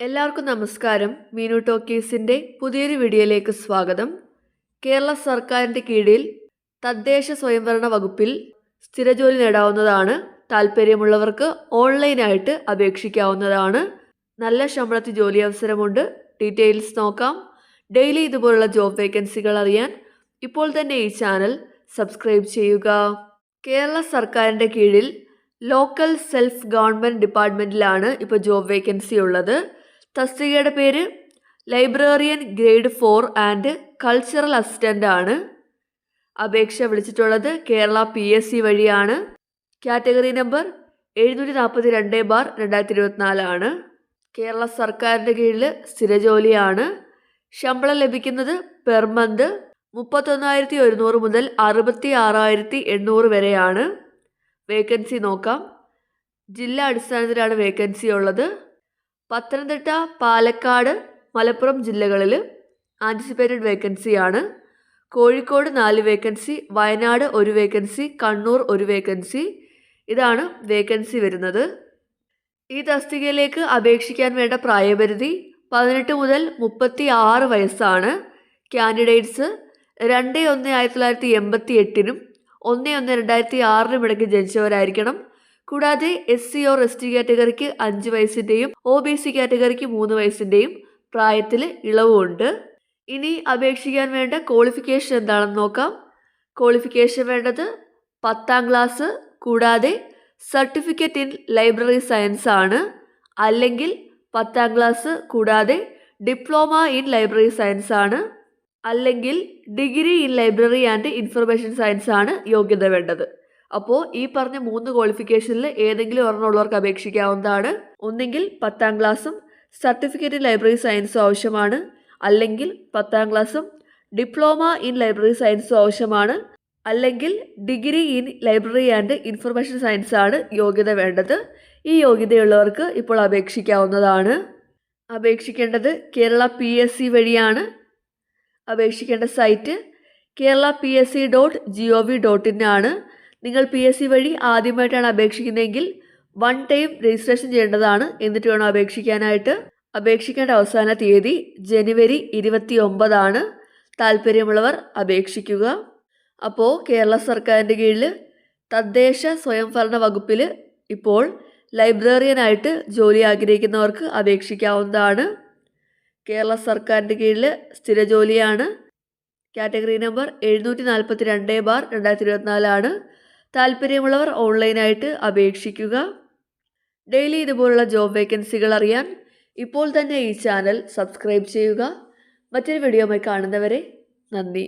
എല്ലാവർക്കും നമസ്കാരം. മീനു ടോക്കീസിൻ്റെ പുതിയൊരു വീഡിയോയിലേക്ക് സ്വാഗതം. കേരള സർക്കാരിൻ്റെ കീഴിൽ തദ്ദേശ സ്വയംഭരണ വകുപ്പിൽ സ്ഥിരജോലി നേടാവുന്നതാണ്. താല്പര്യമുള്ളവർക്ക് ഓൺലൈനായിട്ട് അപേക്ഷിക്കാവുന്നതാണ്. നല്ല ശമ്പളത്തിൽ ജോലി അവസരമുണ്ട്. ഡീറ്റെയിൽസ് നോക്കാം. ഡെയിലി ഇതുപോലുള്ള ജോബ് വേക്കൻസികൾ അറിയാൻ ഇപ്പോൾ തന്നെ ഈ ചാനൽ സബ്സ്ക്രൈബ് ചെയ്യുക. കേരള സർക്കാരിൻ്റെ കീഴിൽ ലോക്കൽ സെൽഫ് ഗവൺമെൻറ് ഡിപ്പാർട്ട്മെൻറ്റിലാണ് ഇപ്പോൾ ജോബ് വേക്കൻസി ഉള്ളത്. തസ്തികയുടെ പേര് librarian grade 4 and cultural assistant ആണ്. അപേക്ഷ വിളിച്ചിട്ടുള്ളത് കേരള PSC വഴിയാണ്. കാറ്റഗറി നമ്പർ 742/2024 ആണ്. കേരള സർക്കാരിൻ്റെ കീഴിൽ സ്ഥിരജോലിയാണ്. ശമ്പളം ലഭിക്കുന്നത് പെർ മന്ത് 31,100 മുതൽ 66,800 വരെയാണ്. വേക്കൻസി നോക്കാം. ജില്ലാ അടിസ്ഥാനത്തിലാണ് വേക്കൻസി ഉള്ളത്. പത്തനംതിട്ട, പാലക്കാട്, മലപ്പുറം ജില്ലകളിൽ ആൻറ്റിസിപ്പേറ്റഡ് വേക്കൻസിയാണ്. Kozhikode 4 vacancy, Wayanad 1 vacancy, Kannur 1 vacancy. ഇതാണ് വേക്കൻസി വരുന്നത്. ഈ തസ്തികയിലേക്ക് അപേക്ഷിക്കാൻ വേണ്ട പ്രായപരിധി 18 മുതൽ 36 വയസ്സാണ്. കാൻഡിഡേറ്റ്സ് 2/1/1988 1/1/2006 ഇടയ്ക്ക് ജനിച്ചവരായിരിക്കണം. കൂടാതെ SC or ST കാറ്റഗറിക്ക് 5 വയസ്സിൻ്റെയും OBC കാറ്റഗറിക്ക് 3 വയസ്സിൻ്റെയും പ്രായത്തിൽ ഇളവുണ്ട്. ഇനി അപേക്ഷിക്കാൻ വേണ്ട ക്വാളിഫിക്കേഷൻ എന്താണെന്ന് നോക്കാം. ക്വാളിഫിക്കേഷൻ വേണ്ടത് 10ാം ക്ലാസ് കൂടാതെ സർട്ടിഫിക്കറ്റ് ഇൻ ലൈബ്രറി സയൻസ് ആണ്. അല്ലെങ്കിൽ 10ാം ക്ലാസ് കൂടാതെ ഡിപ്ലോമ ഇൻ ലൈബ്രറി സയൻസ് ആണ്. അല്ലെങ്കിൽ degree in library and information science ആണ് യോഗ്യത വേണ്ടത്. അപ്പോൾ ഈ പറഞ്ഞ 3 ക്വാളിഫിക്കേഷനിൽ ഏതെങ്കിലും ഒരെണ്ണമുള്ളവർക്ക് അപേക്ഷിക്കാവുന്നതാണ്. ഒന്നെങ്കിൽ 10ാം ക്ലാസ്സും സർട്ടിഫിക്കറ്റ് ഇൻ ലൈബ്രറി സയൻസും ആവശ്യമാണ്. അല്ലെങ്കിൽ 10ാം ക്ലാസ്സും ഡിപ്ലോമ ഇൻ ലൈബ്രറി സയൻസും ആവശ്യമാണ്. അല്ലെങ്കിൽ degree in library and information science ആണ് യോഗ്യത വേണ്ടത്. ഈ യോഗ്യതയുള്ളവർക്ക് ഇപ്പോൾ അപേക്ഷിക്കാവുന്നതാണ്. അപേക്ഷിക്കേണ്ടത് കേരള PSC വഴിയാണ്. അപേക്ഷിക്കേണ്ട സൈറ്റ് kerala.psc.gov.in ആണ്. നിങ്ങൾ PSC വഴി ആദ്യമായിട്ടാണ് അപേക്ഷിക്കുന്നതെങ്കിൽ 1 ടൈം രജിസ്ട്രേഷൻ ചെയ്യേണ്ടതാണ്. എന്നിട്ട് വേണം അപേക്ഷിക്കാനായിട്ട്. അപേക്ഷിക്കേണ്ട അവസാന തീയതി ജനുവരി 29 ആണ്. താല്പര്യമുള്ളവർ അപേക്ഷിക്കുക. അപ്പോൾ കേരള സർക്കാരിൻ്റെ കീഴിൽ തദ്ദേശ സ്വയംഭരണ വകുപ്പിൽ ഇപ്പോൾ ലൈബ്രറിയനായിട്ട് ജോലി ആഗ്രഹിക്കുന്നവർക്ക് അപേക്ഷിക്കാവുന്നതാണ്. കേരള സർക്കാരിൻ്റെ കീഴിൽ സ്ഥിരജോലിയാണ്. കാറ്റഗറി നമ്പർ 742/2024 ആണ്. താല്പര്യമുള്ളവർ ഓൺലൈനായിട്ട് അപേക്ഷിക്കുക. ഡെയിലി ഇതുപോലുള്ള ജോബ് വേക്കൻസികൾ അറിയാൻ ഇപ്പോൾ തന്നെ ഈ ചാനൽ സബ്സ്ക്രൈബ് ചെയ്യുക. മറ്റൊരു വീഡിയോയുമായി കാണുന്നവരെ നന്ദി.